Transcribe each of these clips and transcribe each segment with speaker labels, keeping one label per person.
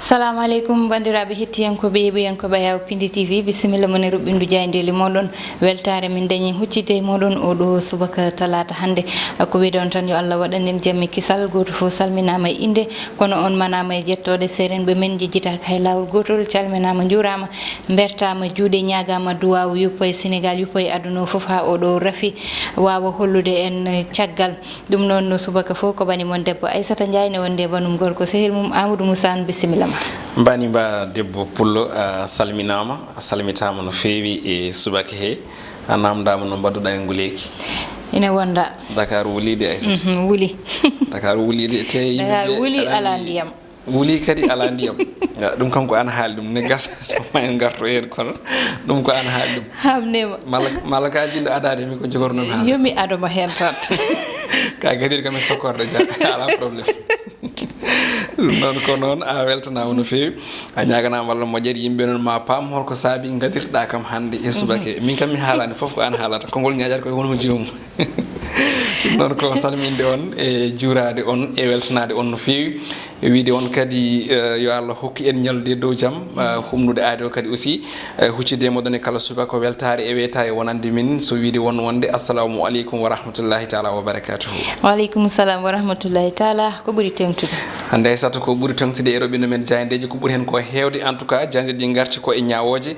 Speaker 1: Assalamu alaikum bandiraɓe hettiyankoɓe yeɓoyankoɓe yaw Pindi TV bisimilla moon e ruɓɓindu jayndeli moɗon weltare min dañi huccide moɗon oɗo subaka talata hande ko wiɗon tan yo Allah waɗanen jammi kisal goto fo salminama e inde kono on manama e jettode serenɓe men jejjitaka hay lawol gotol calminama jurama bertama juuɗe ñagama duwaw yuppo e Sénégal yuppo e aduna foof ha oɗo rafi wawa hollude en caggal ɗum noon no subaka fo ko banimon debbo Aissata Ndiaye ne wonde banum gorko sehil mum Amadou Moussa bisimilla
Speaker 2: mbani mba debbo pullo salminama salmitama no feewi e subaka he a namdama no mbaɗɗuɗa e nguleki
Speaker 1: ina wonda
Speaker 2: Dakar wulide Aissata
Speaker 1: wuli
Speaker 2: Dakar wulide te
Speaker 1: Dakar wuli ala ndiyam
Speaker 2: wuli kadi ala ndiyam ɗum kam ko an haali ɗum ne gasa ma en garto hen kono ɗum ko an haali ɗum
Speaker 1: hamnema
Speaker 2: mala ka jiɗɗo adade mi ko jogornon haala
Speaker 1: yomi adoma hen tan
Speaker 2: ka gadir kam e sokkorde ja ala probléme ɗum noon ko noon a weltanama no fewi a ñaganama Allah moƴƴere yimɓe noon ma paam holko saabi gadirɗa kam hande e subake min kam mi haalani foof ko an haalata konngol ñaƴata koye wonmo jomum ɗum noon ko salminde on e juurade on e weltanade on no fewi wiide on kadi yo Allah hokki en ñalde dow jaam humnude aade o kadi aussi huccide moɗon e kala subaka ko weltare e weyta e wonande min so wiide won wonde assalamu aleykum wa rahmatullahi taala wa barakatuhu
Speaker 1: waaleykum salam wa rahmatullahi taala ko ɓuuri tengtude
Speaker 2: hande Aissata ko ɓuuri tengtude e roɓino men jayandeji ko ɓuuri hen ko hewde en tout cas jayande ɗi garti ko e ñawoje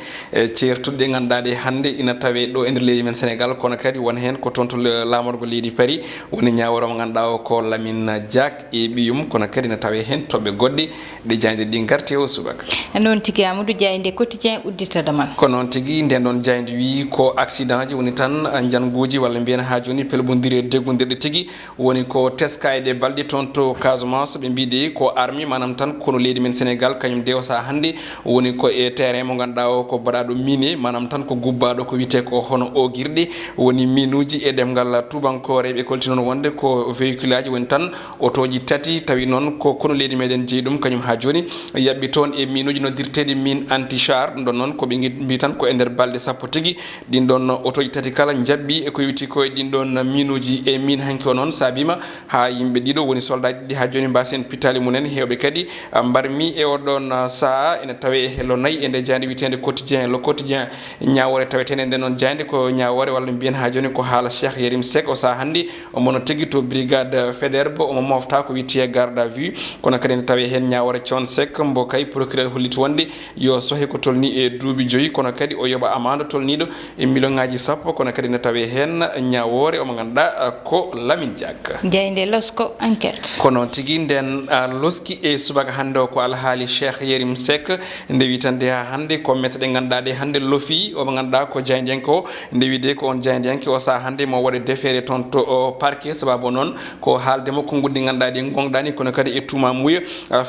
Speaker 2: ceertuɗe ɗe ganduɗa ɗe hande ina tawe ɗo e nder leydi men Sénégal kono kadi won hen ko toon to lamorgo leydi Paris woni ñawore mo ganduɗa o ko Lamine Diack e ɓiyum kono kadi ina tawe hen toɓɓe goɗɗe ɗe jayde ɗi garti o subaka
Speaker 1: noon tigui Amadou jayde quotidien udditata man
Speaker 2: ko noon tigui nden ɗon jayde wi ko accident ji woni tan janguji walla mbiyen ha joni pelbodiri deggodirɗe tigui woni ko teskayde balɗe toon to Casamance ɓe mbiɗe ko armi manam tan kono leydi men Sénégal kañum de o sa hande woni ko e terrain mo ganduɗa o ko baɗaɗo mine manam tan ko gubbaɗo ko wiyete ko hono o guirɗe woni minuji e ɗemgal tubankore ɓe kolti noon wonde ko véhicule aji woni tan otoji tati tawi noon ko kono leydi meɗen jeeyi ɗum kañum ha joni yabɓi toon e minuji noddirteɗi mine anti char ɗum ɗon noon koɓe mbi tan ko e nder balɗe sappo tigui ɗin ɗon otoji tati kala jabɓi e ko witi koye ɗin ɗon minuji e mine hanki o noon sabima ha yimɓe ɗiɗo woni soldat ɗiɗi ha joni mbasen pitali mumen hewɓe kadi mbarmi e oɗon saaha ene tawe e hello nayyi e nde jayde witende quotidien le quotidien ñawore tawetene nden noon jayde ko ñawore walla mbiyen ha joni ko haala Cheikh Yérim Seck o saaha hande omono tigui to brigade Faidherbe omo mofta ko witte garde à vue kono kadi ne tawe hen ñawore Thione Seck mbo kay procureur holliti wonde yo sohe ko tolni e duuɓi 5 kono kadi o yoɓa amande tolniɗo e million ngaji 10 kono kadi ne tawe hen ñawore omo ganduɗa ko Lamine Diack
Speaker 1: jayde losko enquête
Speaker 2: ko noon tigui nden loski e subaka hande o ko alhaali Cheikh Yérim Seck ndewi tan de ha hande ko mette ɗe ganduɗa ɗe hande loofi omo ganduɗa ko jaydiyanke o ndewi de ko on jaydiyanke o sa hande mo waɗe déféré toon to parquet sababu noon ko haaldemo konngudi ganduɗa ɗi gonɗani kono kadi e tuma muya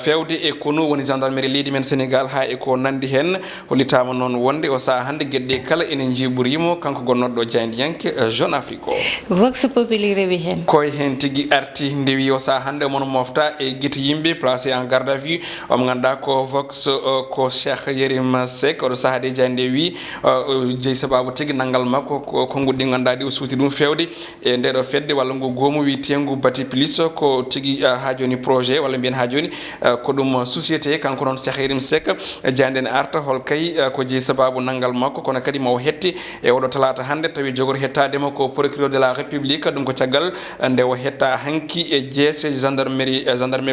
Speaker 2: fewde e kono woni gendarmerie leydi men Sénégal ha e ko nandi hen hollitama noon wonde o saaha hande gueɗe kala ene jiiɓorimo kanko gonnoɗo jaydiyanke Jeune Afrique o
Speaker 1: vox populi rewi hen
Speaker 2: koye hen tigui arti ndewi o saaha hande omono mofta e guite yimɓe placé en garde à vue omo ganduɗa ko vox ko Cheikh Yérim Seck oɗo saaha de jayde wi jeeyi sababu tigui naggal makko ko konngudi ɗi ganduɗa ɗi o suuti ɗum fewde e ndeɗo fedde walla ngu goomu wiitengu bati plus ko tigui ha joni projet walla mbiyen ha joni ko ɗum société kanko noon Cheikh Yérim Seck jayde ne arta hol kay ko jeeyi sababu naggal makko kono kadi mawo hetti e oɗo talata hande tawi jogori hettademo ko procureur de la république ɗum ko caggal nde o hetta hanki e jeese gendarmerie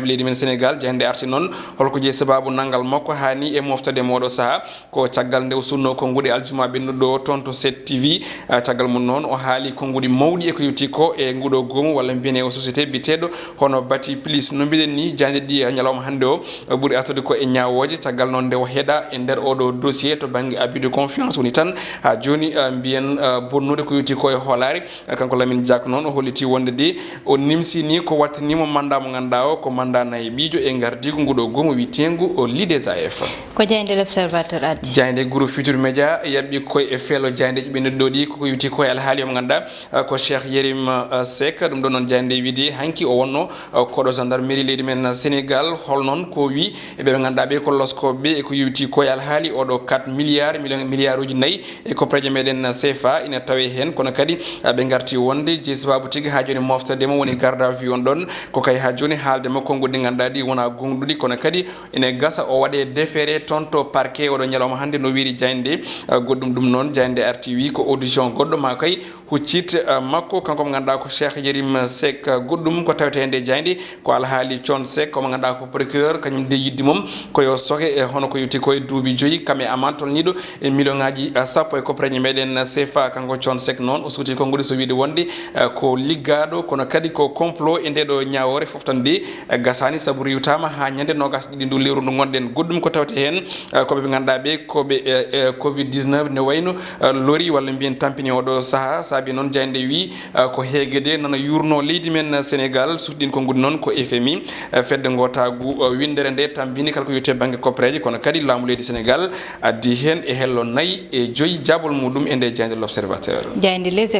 Speaker 2: leydi men Sénégal jayde arti noon holko jeeyi sababu naggal makko hani e moftade moɗo saaha ko caggal nde o sunno konngudi aljuma ɓennuɗo toon to 7 TV caggal mum noon o haali konngudi mawɗi e ko yewti ko e nguɗo goomu walla mbiyene o société biteɗo hono bati plus no mbiɗen ni jayde ɗi ñalawma hande o ɓuuri artude ko e ñawoje caggal noon nde o heeɗa e nder oɗo dossier to banggue abus de confiance woni tan ha joni mbiyen bonnude ko yewti ko e hoolare kanko Lamine Diack noon o holliti wonde de o nimsini ko wattanimo mandat mo ganduɗa o ko mandat nayyi ɓiijo e gardigo nguɗo goomu witengu o l'IDES-AF
Speaker 1: ko jayde l'observateur addi
Speaker 2: jayde groupe Futurs Médias yaɓɓi koye e feelo jaydeji ɓennuɗi ɗo ɗi koko yewti koye alhaali omo ganduɗa ko Cheikh Yérim Seck ɗum ɗon noon jayde wiide hanki o wonno koɗo gendarmerie leydi men Sénégal holnon ko wi be ganda be ko loskobe e ko yuti ko yal hali odo 4 milliards uji nayi e ko preje meden CFA ina tawe hen kono kadi be garti wonde je sababu tigi ha joni moftade mo woni garda vi on don ko kay ha joni haalde makko ngudi ganda di wona gongdudi kono kadi ina gasa o wade déféré tonto parquet odo nyaloma hande no wiri jande goddum dum non jande RTV ko audition goddo ma kay huccit makko kanko mo ganda ko Cheikh Yerim Seck goddum ko tawte hende jande ko al haali Thione Seck ko mo ganda ko procureur kanyum de yiddi mom ko yo soke e hono ko yuti koy duubi joyi kame amantol nido e million ngaji sappo e ko preñe meden CFA kanko Thione Seck non o suuti ko ngudi so wiide wonde ko liggado kono kadi ko complot e ndedo nyaawore foftande gasani sabu riwtama ha nyande nogas didi ndu leru ndu gonden goddum ko tawte hen ko be ganda be ko be covid 19 ne wayno lori walla bien tampini odo saha sabi non jande wi ko hegede nana yurno leydi men Sénégal sudin ko ngudi non ko FMI fedde ngotagu windere nde tambini kala ko yote banque copreje kono kadi laamu leydi Sénégal addi hen e hello nayi e joyi jabol mudum e nde jande l'observateur
Speaker 1: jande les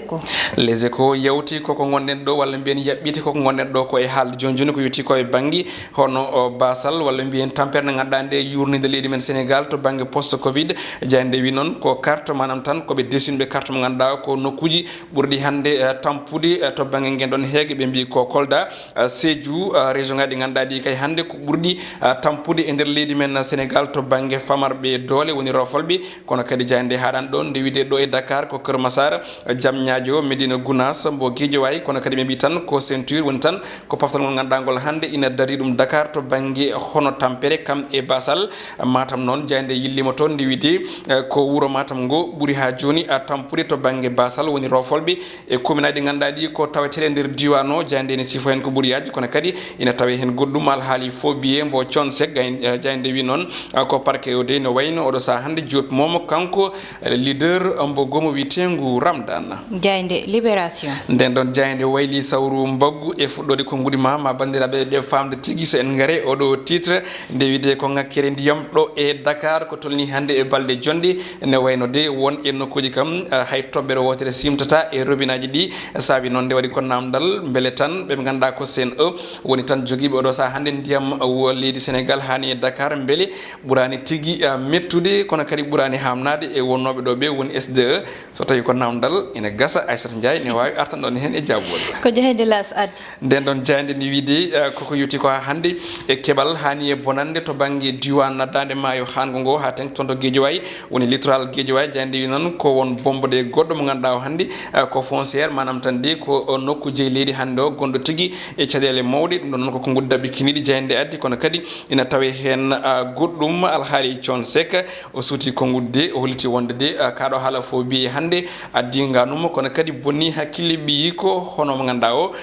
Speaker 1: échos yawti koko gonnen do walla bien yabbiti koko gonnen do ko e haalde jonjoni ko yuti ko e bangi hono basal walla bien tampere na gadda nde yurnide leydi men Sénégal to bangue post covid jande wi non ko carte manam tan ko be desinbe carte mo ganda ko nokkuji burdi hande tampude to bangue ngen don heege be mbi ko Kolda Sédhiou région ngadi ganda di kay hande ko burdi tampude e der leydi men Sénégal to bangue famarbe dole woni rofolbe kono kadi jande hadan don de wide do e Dakar ko Keur Massar Diamniadio Medina Gounass mbo Guédiawaye kono kadi be mbi tan ko ceinture woni tan ko paftal ngol ganda ngol hande ina dari dum Dakar to bangue hono tampere kam e basal Matam non jande yillimo ton de wide ko wuro Matam ngo buri ha joni tampude to bangue basal woni rofolbe e commune di ganda di ko tawetele der diwano jande ne sifo hen ko buri yaji kono kadi ina tawe hen goddum al haali fobie mbo Thione Seck jande wi non ko parquet o de no wayno odo sa hande jopi momo kanko leader mbo gomo witengu Ramdan jande libération
Speaker 2: den don jande wayli sawru mbaggu e fuddode ko ngudi ma bandirabe de famde tigi se en ngare odo titre de wide ko ngakkere ndiyam do e Dakar ko tolni hande e balde jondi ne wayno de won en nokkuji kam hay tobbere wotere simtata e robinaji di sabi non de wadi ko namdal mbele tan be ganda ko CNE woni tan jogibe odo sa hande ndiyam leydi Sénégal hani e Dakar mbele burani tigi mettude kono kadi burani hamnade e wonnobe do be woni SDE so tawi ko namdal ina gasa Aissata Ndiaye ne wawi artan don hen e jabol
Speaker 1: ko jehede las ad
Speaker 2: den don jande ni wide koko yuti ko hande e kebal hani e bonande to bangi diwan nadande mayo hango ngo ha tan tondo Guédiawaye woni littoral Guédiawaye jande wi non ko won bombode goddo mo ganda hande ko foncière manam tan de ko nokku je leydi hande o gondo tigi e cadele mawde dum non ko ngudda bikinidi jande addi kono kadi ina tawe hen goddum al haali Thione Seck o suti ko ngudde o holiti wonde de kaado hala fo bi hande addi nganum kono kadi bonni hakkille bi ko hono mo ganda o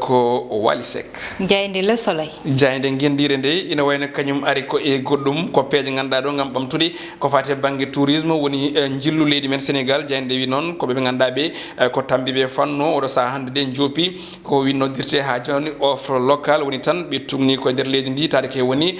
Speaker 2: ko Wally Seck
Speaker 1: jayde le soleil
Speaker 2: jayde gendire nde ina wayno kanyum ari ko e goddum ko peeje ganda do ngam bamtude ko fate bangi tourisme woni jillu leydi men Sénégal jayde wi non ko be ganda be ko tambibe fanno o sa hande de jopi ko winno dirte ha joni offre local woni tan be tugni ko der leydi ndi tade ke woni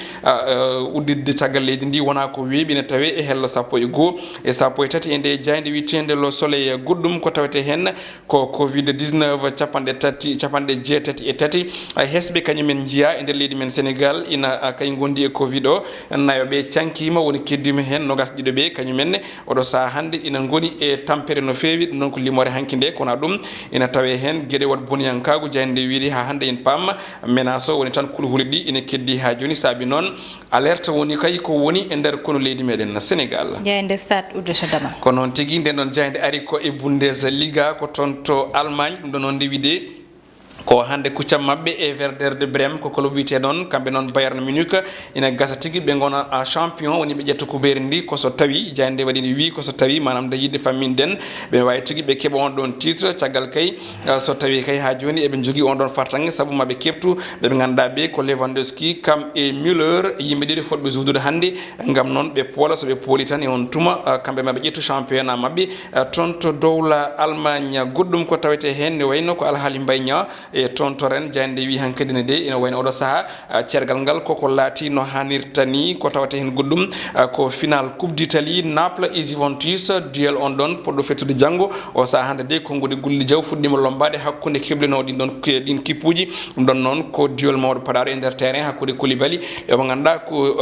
Speaker 2: uddidde tagal leydi ndi wona ko weebi ne tawe e hello sappo e go e sappo e tati ende jayde witende lo soleil goddum ko tawete hen ko covid 19 capande jeetati e tati hesbe kanyumen jiya e der leydi men Sénégal ina kay gondi e covid o nayobe cankima woni keddima hen no gasdido be kanyumen odo sa hande ina ngoni e tampere no feewi non ko limore hankinde kono dum ina tawe hen gede wat boniyankagu jande wiiri ha hande en pam menaso woni tan kulhulidi ina keddi ha joni sabi non alerte woni kay ko woni e der kono leydi meden Sénégal
Speaker 1: jande stade Oudouche Dama
Speaker 2: ko non tigi den don jande ari ko e Bundesliga ko tonto Allemagne dum don de wide ko hande kuccam mabbe e Werder de Brême ko club wite non kambe non Bayern Munich ina gasa tigi be gona champion woni be jetto ko berndi ko so tawi jande wadi wi ko so tawi manam da yidde famine den be way tigi be kebo on don titre tagal kay so tawi kay ha joni e be jogi on don fartange sabu mabbe keptu be ganda be ko Lewandowski kam e Müller yimbe didi fotbe zuudude hande ngam non be pola so be poli tan e on tuma kambe mabbe jetto championnat mabbe tonto dowla Allemagne goddum ko tawete hen ne wayno ko Al Hali Mbaynya e tontoren jande wi hankadi ne de ina wayno oɗo saaha cergal ngal koko laati no hanirta ni ko tawate hen goɗɗum ko final coupe d'Italie Naples et Juventus duel on ɗon poɗɗo fettude janggo o saaha hande de konngudi Gulli Diaw fuɗɗima lombade hakkude keblinowo ɗin kippuji ɗum ɗon noon ko duel mawɗo paɗaɗo e nder terrain hakkude Koulibaly e mo ganduɗa ko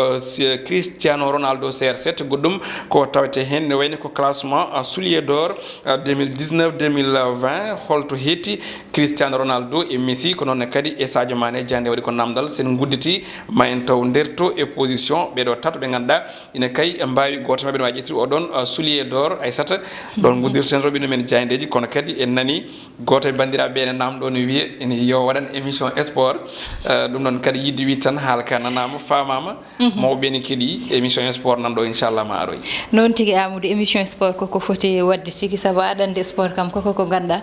Speaker 2: Cristiano Ronaldo CR7 goɗɗum ko tawate hen ne wayni ko classement soulier d'or 2019 2020 holto hetti Cristiano Ronaldo e Messi ko noon kadi e Sadio Mané jande waɗi ko namdal sen gudditi ma en taw nderto e position ɓeɗo tato ɓe ganduɗa ina kay mbawi goto mabɓe ne wawi ƴettude oɗon soulier d'or Aissata ɗon guddirten roɓino men jayndeji kono kadi en nani goto e bandiraɓe ene namɗo no wiye ene yo waɗan émission sport ɗum noon kadi yidde wi tan haala ka nanama famama mawɓe ne keeɗi émission sport nanɗo inchallah ma aroy
Speaker 1: noon tigui Amadou émission sport koko foti wadde tigui saabu aɗande sport kam koko ganduɗa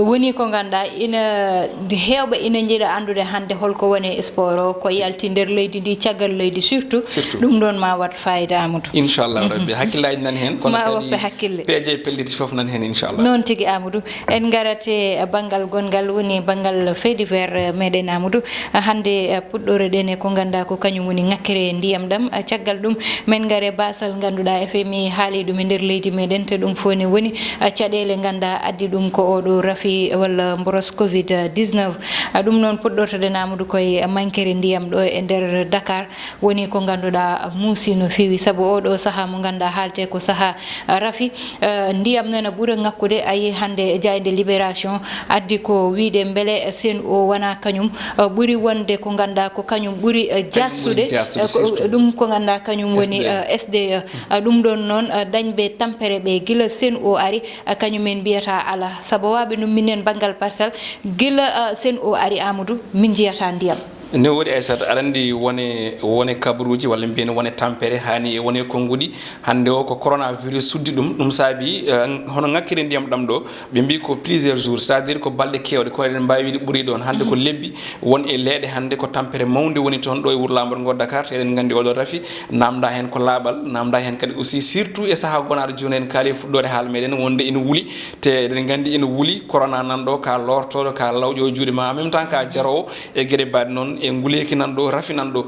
Speaker 1: woni ko ganduɗa ina hewɓe ina jiiɗa andude hande holko woni sport o ko yalti nder leydi ndi caggal leydi surtout ɗum ɗon ma wat fayida Amadou
Speaker 2: inchallah rabbi hakkillaji nan hen kono
Speaker 1: ma woppe hakkille
Speaker 2: peeje pelliti foof nan hen inchallah
Speaker 1: noon tigui Amadou en garate banggal gongal woni banggal fait divers meɗen Amadou hande puɗɗore ɗen e ko ganduɗa ko kañum woni ngakkere ndiyam ɗam caggal ɗum men gare basal ganduɗa FMI haali ɗum e nder leydi meɗen te ɗum foni woni caɗele ganduɗa addi ɗum ko oɗo rafi walla mboros covid 19 ɗum noon puɗɗortoɗen Amadou koye mankere ndiyam ɗo e nder Dakar woni ko ganduɗa muusi no fewi saabu oɗo saaha mo ganduɗa haalte ko saaha rafi ndiyam nana ɓuura ngakkude ayi hande jayde libération addi ko wiide beele sen o wona kañum ɓuuri wonde ko ganduɗa ko kañum ɓuuri jassude ɗum ko ganduɗa kañum woni SDE ɗum ɗon noon dañɓe tampere ɓe guila sen o ari kañumen mbiyata ala saabu waɓe ɗum minen banggal parcelle guila sen o ari Amadou min jiyata ndiyam
Speaker 2: ne woodi Aissata aɗa andi wone kabaruji walla mbiyene wone tampere hani wone konngudi hande o ko coronavirus suddi ɗum saabi hono ngakkire ndiyam ɗam ɗo ɓe mbi ko plusieurs jours c'est à dire ko balɗe kewɗe ko eɗen mbawi wiide ɓuuri ɗon hande ko lebbi won e leeɗe hande ko tampere mawde woni toon ɗo e wuuro lamɓol ngo Dakar te eɗen gandi oɗo rafi namda hen ko laaɓal namda hen kadi aussi surtout e saaha gonaɗo joni en kaali fuɗɗode haala meɗen wonde ina wuuli te eɗen gandi ina wuuli corona nanɗo ka lortoɗo ka lawƴo juuɗe ma en même temps ka jarowo e gueɗe mbaɗe noon e nguleki nan ɗo rafi nan ɗo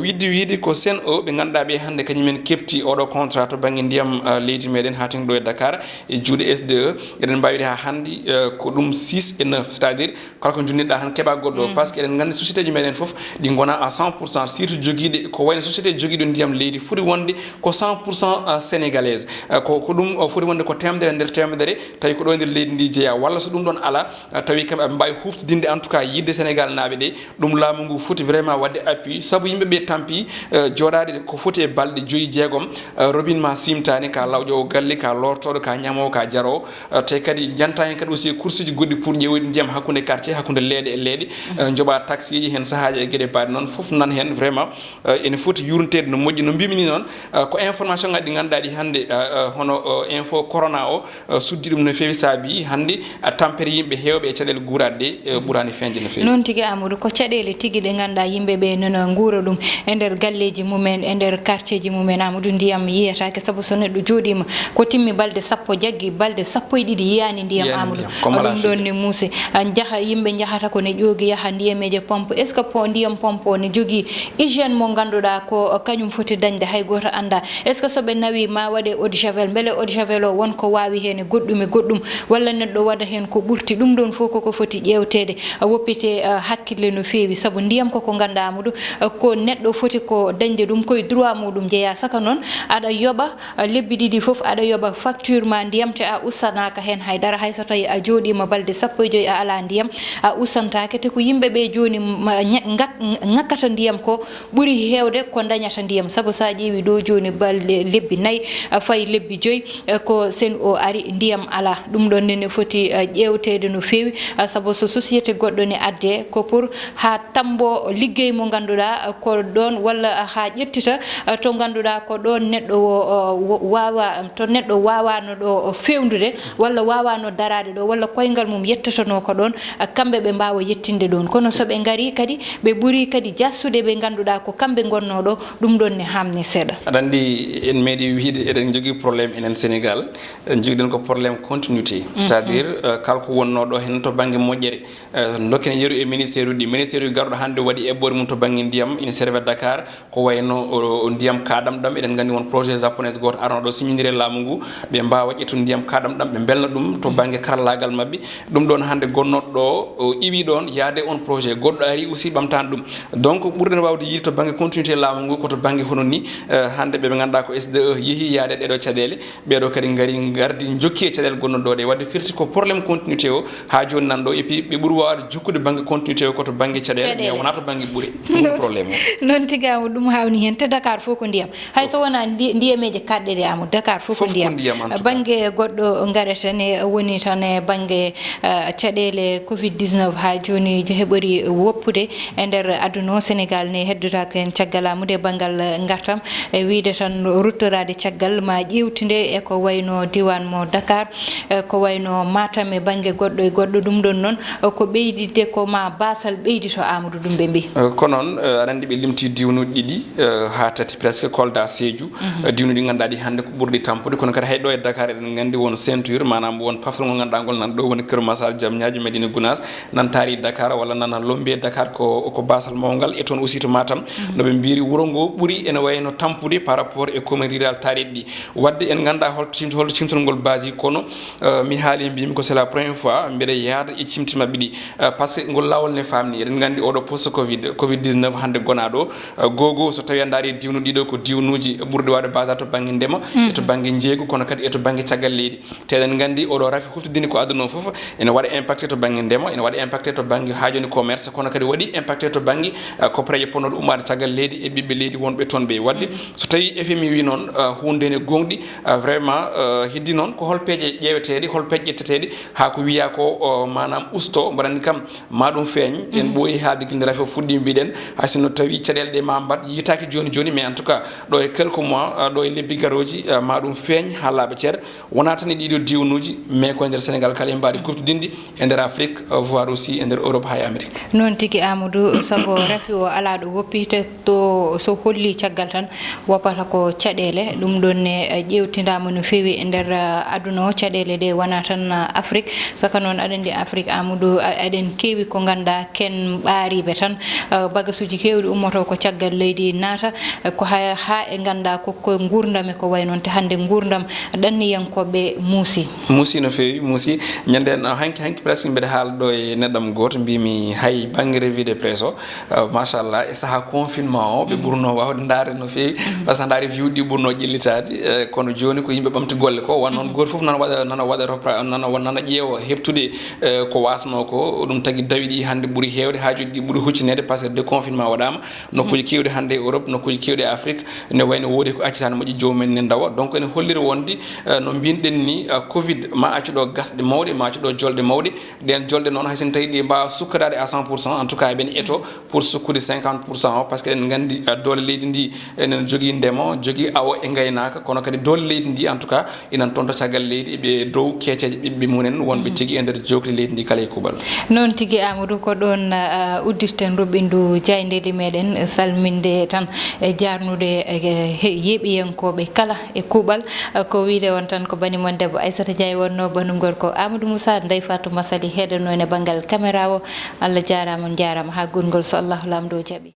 Speaker 2: wiide ko sen o ɓe ganduɗa ɓe hande kañumen kepti oɗo contrat to banggue ndiyam leydi meɗen hatin ɗo e Dakar e juuɗe SDE eɗen mbawi ha handi ko ɗum 6 et 9 c'est à dire kala ko junniɗa tan keeɓa goɗɗo par ce que eɗen gandi société ji meɗen foof ɗi gona à 100% surtout joguiɗe ko wayno société joguiɗo ndiyam leydi foti wonde ko 100% sénégalaise ko ɗum foti wonde ko temedere nder temedere tawi ko ɗo nder leydi ndi jeeya walla so ɗum ɗon ala tawi kamɓe aɓe mbawi huftidinde en tout cas yidde Sénégal naaɓe ɗe ɗum laamu ngu foti vraiment wadde appui saabu yimɓeɓe tampi joɗade ko foti e balɗe 5-6 robine ma simtani ka lawƴowo galle ka lortoɗo ka ñamowo ka jarowo te kadi janta hen kadi aussi course ji goɗɗi pour ƴeewoyde ndiyam hakkude quartier hakkude leeɗe e leeɗe joɓa taxi ji hen sahaji e gueɗe mbaɗe noon foof nan hen vraiment ene foti yurnitede no moƴƴi no mbimi ni noon ko information ngaji ɗi ganduɗa ɗi hande hono info corona o suddi ɗum no fewi saabi hande tampere yimɓe hewɓe e caɗele guurade ɗe ɓuurani feñde no fewi
Speaker 1: noon tigui Amadou ko caɗele tigui ɗe ganduɗa yimɓeɓe nana guura ɗum e nder galleji mumen e nder quartier ji mumen Amadou ndiyam yiyatake saabu so neɗɗo joɗima ko timmi balɗe sappo jaggui balɗe sappo e ɗiɗi yiyani ndiyam Amadou ɗum ɗon ne muusi jaaha yimɓe jahata ko ne ƴoogi yaaha ndiyameje pompe est ce que ndiyam pompe o ne jogui hygiène mo ganduɗa ko kañum foti dañde hay goto anda est ce que soɓe nawi ma waɗe eau de javel beele eau de javel o wonko wawi hen e goɗɗum e goɗɗum walla neɗɗo waɗa hen ko ɓurti ɗum ɗon fof koko foti ƴewtede woppite hakkille no fewi saabu ndiyam koko ganduɗa Amadou ko neɗɗo foti ko dañde ɗum koye droit muɗum jeeya saka noon aɗa yoɓa lebbi ɗiɗi foof aɗa yoɓa facture ma ndiyam te a ussanaka hen haydara hay so tawi a joɗima balɗe 15 a ala ndiyam a ussantake te ko yimɓeɓe joni ngakkata ndiyam ko ɓuuri hewde ko dañata ndiyam saabu sa ƴeewi ɗo joni balɗe lebbi 4 fayi lebbi 5 ko sen o ari ndiyam ala ɗum ɗon nene foti ƴewtede no fewi saabu so société goɗɗo ne adde ko pour ha tambo liggey mo ganduɗa ko ɗon walla ha ƴettita to ganduɗa ko ɗon neɗɗo wawa to neɗɗo wawano ɗo fewnude walla wawano darade ɗo walla koyngal mum yettatono ko ɗon kamɓe ɓe mbawa yettinde ɗon kono soɓe gari kadi ɓe ɓuuri kadi jassude ɓe ganduɗa ko kamɓe gonno ɗo ɗum ɗon ne hamni seeɗa.
Speaker 2: aɗa andi en meeɗi wiide eɗen jogui probléme enen Sénégal joguiɗen ko probléme continuité c'est à dire kala ko wonno ɗo hen to banggue moƴƴere dokken yeeru e ministére uji ministére uji garɗo hande waɗi eɓɓore mum to banggue ndiyam ina serve Dakar ko wayno ndiyam kaɗam ɗam eɗen gandi won projet japonais goto arno ɗo simidire laamu ngu ɓe mbawa ƴettude ndiyam kaɗam ɗam ɓe belna ɗum to banggue karallagal mabɓe ɗum ɗon hande gonnoɗo ɗo iwi ɗon yaade on projet goɗɗo ari aussi ɓamtani ɗum donc ɓurɗen wawde yiide to banggue continuité laamu ngu koto banggue hono ni hande ɓe ganduɗa ko SDE yeehi yaade ɗeɗo caɗele ɓeɗo kadi gardi jokki e caɗele gonnoɗo ɗo ɗe wadde firti ko probléme continuité o ha joni nanɗo et puis ɓe ɓuuri wawde jokkude banggue continuité o koto banggue caɗele mais wona to banggue ɓuure ɗum probléme
Speaker 1: o noon tigama ɗum hawni hen te Dakar fof ko ndiyam hay so wona ndiyameje kaɗɗeɗe Amadou Dakar fof ko ndiyam banggue goɗɗo gareten e woni tan e banggue caɗele Covid 19 ha joni heeɓori woppude e nder aduna o Sénégal ne heddotako hen caggal amude e banggal gartam e wiide tan ruttorade caggal ma ƴewtide e ko wayno diwan mo Dakar ko wayno Matam e banggue goɗɗo e goɗɗo ɗum ɗon noon ko ɓeydide ko ma basal ɓeydito Amadou ɗum ɓe mbi
Speaker 2: ko noon aɗa andi ɓe limti diwnuɗi ɗiɗi ha tati presque Kolda Sédhiou diwnuɗi ganduɗa ɗi hande ko ɓurɗi tampude kono kadi hayɗo e Dakar eɗen gandi won ceinture manam won paftol ngol ganduɗa ngol nan ɗo woni Keur Massar Diamniadio Médina Gounass nan taari Dakar walla nan lombe Dakar ko basal mawgal e toon aussi to Matam noɓe mbiri wuuro ngo ɓuuri ene wayno tampude par rapport e commune rural taariɗe ɗi wadde en ganda holto cimtol ngol basi kono mi haali mbimi ko c'est la première fois mbiɗa yaada e cimti mabɓe ɗi par ce que ngol lawol ne famni eɗen gandi oɗo post covid 19 hande gona ɗo gogo so tawi a daari diwnu ɗiɗo ko diwnuji ɓurɗe wawde basa to banggue ndema e to banggue jeeygu kono kadi e to banggue caggal leydi te eɗen gandi oɗo rafi huftidini ko aduna o foof ene waɗa impacté to banggue ndema ene waɗa impacté to banggue haajoni commerce kono kadi waɗi impacté to banggue ko préje ponnoɗo ummade caggal leydi e ɓiɓɓe leydi wonɓe toon ɓe wadde so tawi FMI wi noon hunde ne gonɗi vraiment heddi noon ko hol peeje ƴeweteɗe hol peeje ƴetteteɗe ha ko wiya ko manam usto mbaɗa andi kam ma ɗum feeñ en ɓooyi haalde guilde rafi o fuɗɗi mbiɗen haysinno tawi caɗele ɗe ma mbat yitaki joni joni mais en tout cas ɗo e quelques mois ɗo e lebbi garoji ma ɗum feeñ ha laaɓa ceer wona tan e ɗiɗo diwnuji mais ko e nder Sénégal kala en mbaɗi kuftodinde e nder Afrique voire aussi e nder Europe ha e Amérique
Speaker 1: noon tigui Amadou saabu rafi o ala ɗo woppite to so holli caggal tan woppata ko caɗele ɗum ɗon ne ƴewtidama no fewi e nder aduna o caɗele ɗe wona tan Afrique saka noon aɗa andi Afrique Amadou eɗen kewi ko ganda ken ɓaariɓe tan bagasuji kewɗi ummoto ko caggal leydi naata ko ha e ganda koko gurdam e ko way noon te hande gurdam ɗanniyankoɓe muusi
Speaker 2: no fewi muusi ñanden hanki presque mbiɗa haala ɗo e neɗɗam goto mbimi hay banggue revue de presse o machallah e saaha confinement o ɓe ɓurno wawde daare no fewi par ce que daari view ɗi ɓurno ƴellitade kono joni ko yimɓe ɓamti golle ko won noon goto foof nana ƴeewa heptude ko wasno ko ɗum tagui dawi ɗi hande ɓuuri hewde hajuji ɗi ɓuuri huccinede par ce que déconfinement waɗama nokkuji kewɗi hande e Europe nokkuji kewɗi e Afrique ne wayno woodi ko accitano moƴƴi jomumen ne dawa donc ene holliri wonde no mbinɗen ni Covid ma accu ɗo gasɗe mawɗe ma accu ɗo jolɗe mawɗe ɗen jolɗe noon haysen tawi ɗi mbawa sukkarade à 100% en tout cas eɓen eto pour sukkude 50% o par ce que eɗen gandi doole leydi ndi enen jogui ndema jogui awo e gaynaka kono kadi doole leydi ndi en tout cas inan toon to caggal leydi eɓe dow keeceje ɓiɓɓe munen wonɓe tigui e nder jokli leydi ndi kala e kuuɓal
Speaker 1: noon tigui Amadou ko ɗon uddirten ruɓindu jayndeli meɗen salminde tan e jarnude yeeɓiyankoɓe kala e kuuɓal ko wiide on tan ko banimon debbo Aissata Diaye wonno banum gorko Amadou Moussa Ndeye Fatou Massaly heɗano e banggal caméra o Allah jarama ha gongol so Allahu lamdo jaaɓi